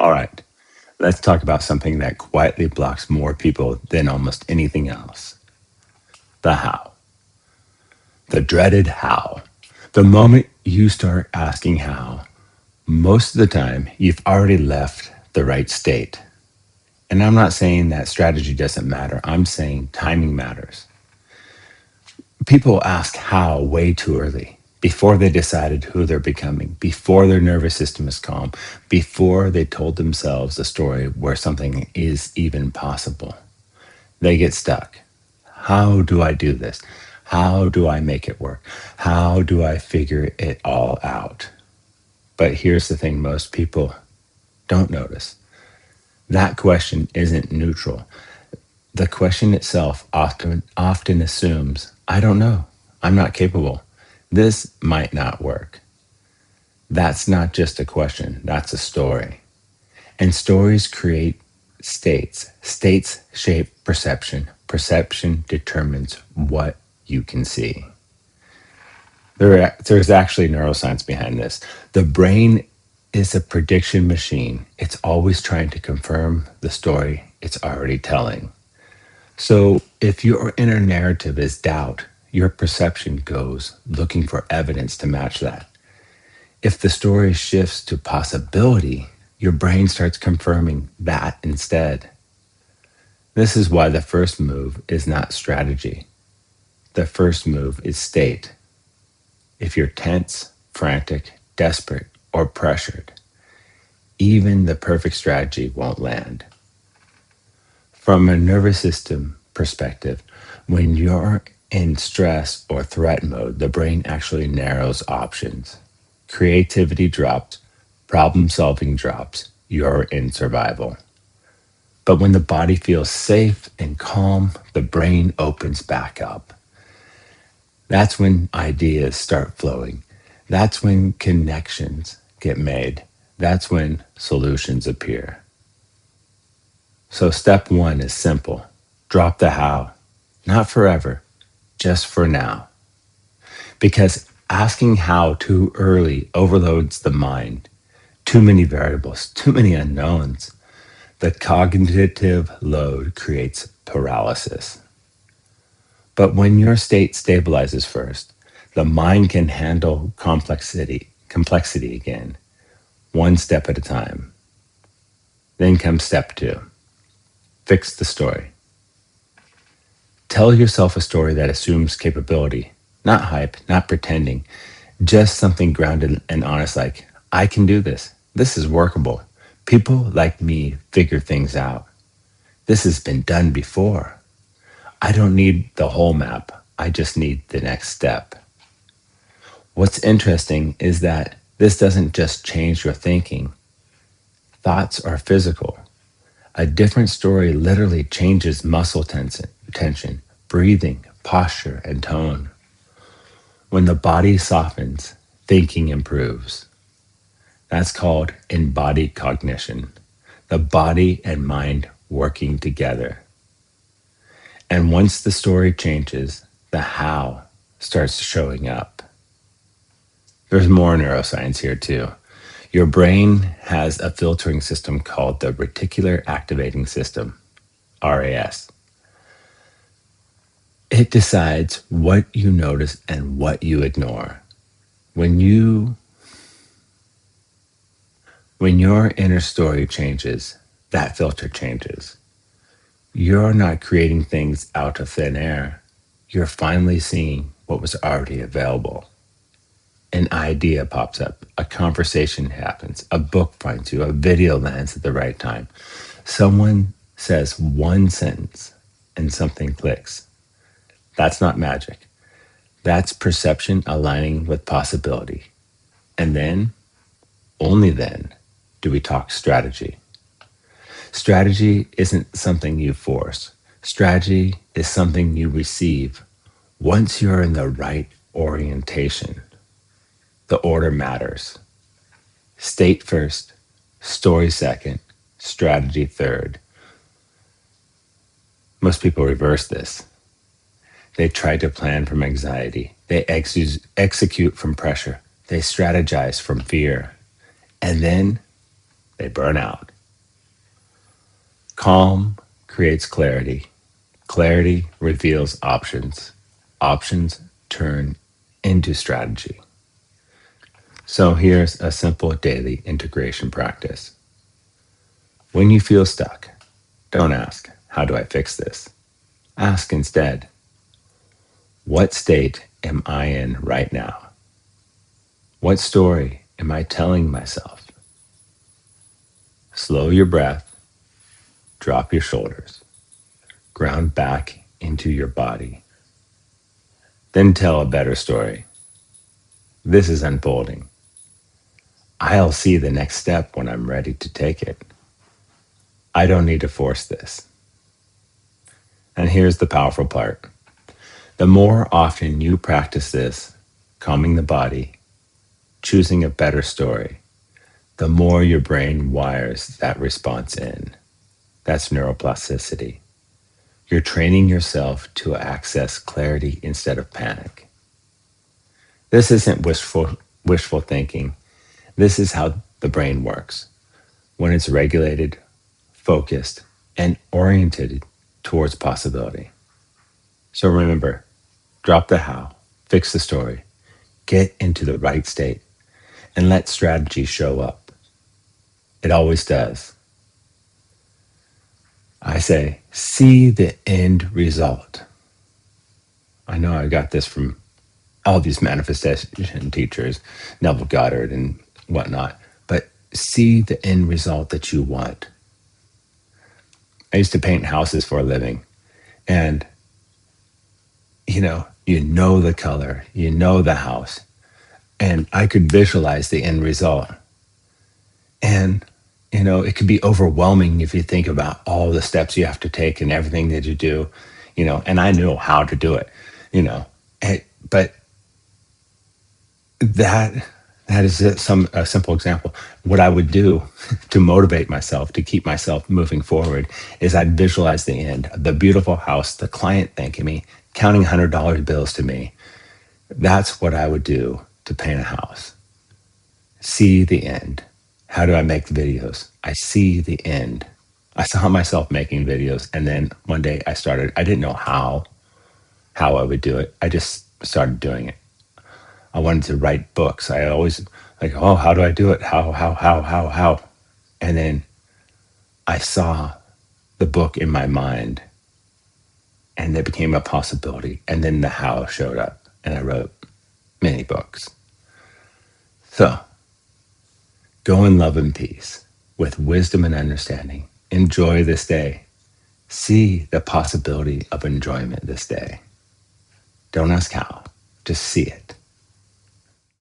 All right, let's talk about something that quietly blocks more people than almost anything else: the how, the dreaded how. The moment you start asking how, most of the time you've already left the right state. And I'm not saying that strategy doesn't matter, I'm saying timing matters. People ask how way too early, before they decided who they're becoming, before their nervous system is calm, before they told themselves a story where something is even possible. They get stuck. How do I do this? How do I make it work? How do I figure it all out? But here's the thing most people don't notice. That question isn't neutral. The question itself often assumes, I don't know. I'm not capable. This might not work. That's not just a question, that's a story. And stories create states. States shape perception. Perception determines what you can see. There's actually neuroscience behind this. The brain is a prediction machine. It's always trying to confirm the story it's already telling. So if your inner narrative is doubt, your perception goes looking for evidence to match that. If the story shifts to possibility, your brain starts confirming that instead. This is why the first move is not strategy. The first move is state. If you're tense, frantic, desperate, or pressured, even the perfect strategy won't land. From a nervous system perspective, when you're in stress or threat mode, the brain actually narrows options. Creativity drops, problem solving drops, you're in survival. But when the body feels safe and calm, the brain opens back up. That's when ideas start flowing. That's when connections get made. That's when solutions appear. So step one is simple. Drop the how. Not forever, just for now. Because asking how too early overloads the mind. Too many variables, too many unknowns. The cognitive load creates paralysis. But when your state stabilizes first, the mind can handle complexity again, one step at a time. Then comes step two. Fix the story. Tell yourself a story that assumes capability, not hype, not pretending, just something grounded and honest like, I can do this. This is workable. People like me figure things out. This has been done before. I don't need the whole map. I just need the next step. What's interesting is that this doesn't just change your thinking. Thoughts are physical. A different story literally changes muscle tension, breathing, posture, and tone. When the body softens, thinking improves. That's called embodied cognition, the body and mind working together. And once the story changes, the how starts showing up. There's more neuroscience here too. Your brain has a filtering system called the reticular activating system, RAS. It decides what you notice and what you ignore. When your inner story changes, that filter changes. You're not creating things out of thin air. You're finally seeing what was already available. An idea pops up, a conversation happens, a book finds you, a video lands at the right time. Someone says one sentence and something clicks. That's not magic. That's perception aligning with possibility. And then, only then, do we talk strategy. Strategy isn't something you force. Strategy is something you receive once you're in the right orientation. The order matters. State first, story second, strategy third. Most people reverse this. They try to plan from anxiety. They execute from pressure. They strategize from fear. And then they burn out. Calm creates clarity. Clarity reveals options. Options turn into strategy. So here's a simple daily integration practice. When you feel stuck, don't ask, how do I fix this? Ask instead, what state am I in right now? What story am I telling myself? Slow your breath, drop your shoulders, ground back into your body. Then tell a better story. This is unfolding. I'll see the next step when I'm ready to take it. I don't need to force this. And here's the powerful part. The more often you practice this, calming the body, choosing a better story, the more your brain wires that response in. That's neuroplasticity. You're training yourself to access clarity instead of panic. This isn't wishful thinking. This is how the brain works. When it's regulated, focused, and oriented towards possibility. So remember, drop the how, fix the story, get into the right state, and let strategy show up. It always does. I say, see the end result. I know I got this from all these manifestation teachers, Neville Goddard and whatnot, but see the end result that you want. I used to paint houses for a living, and you know the color, you know the house, and I could visualize the end result. And it could be overwhelming if you think about all the steps you have to take and everything that you do, and I knew how to do it, but that is a simple example. What I would do to motivate myself, to keep myself moving forward, is I'd visualize the end, the beautiful house, the client thanking me, counting $100 bills to me. That's what I would do to paint a house. See the end. How do I make the videos? I see the end. I saw myself making videos, and then one day I didn't know how I would do it. I just started doing it. I wanted to write books. I always how do I do it? How? And then I saw the book in my mind, and it became a possibility. And then the how showed up, and I wrote many books. So go in love and peace with wisdom and understanding. Enjoy this day. See the possibility of enjoyment this day. Don't ask how, just see it.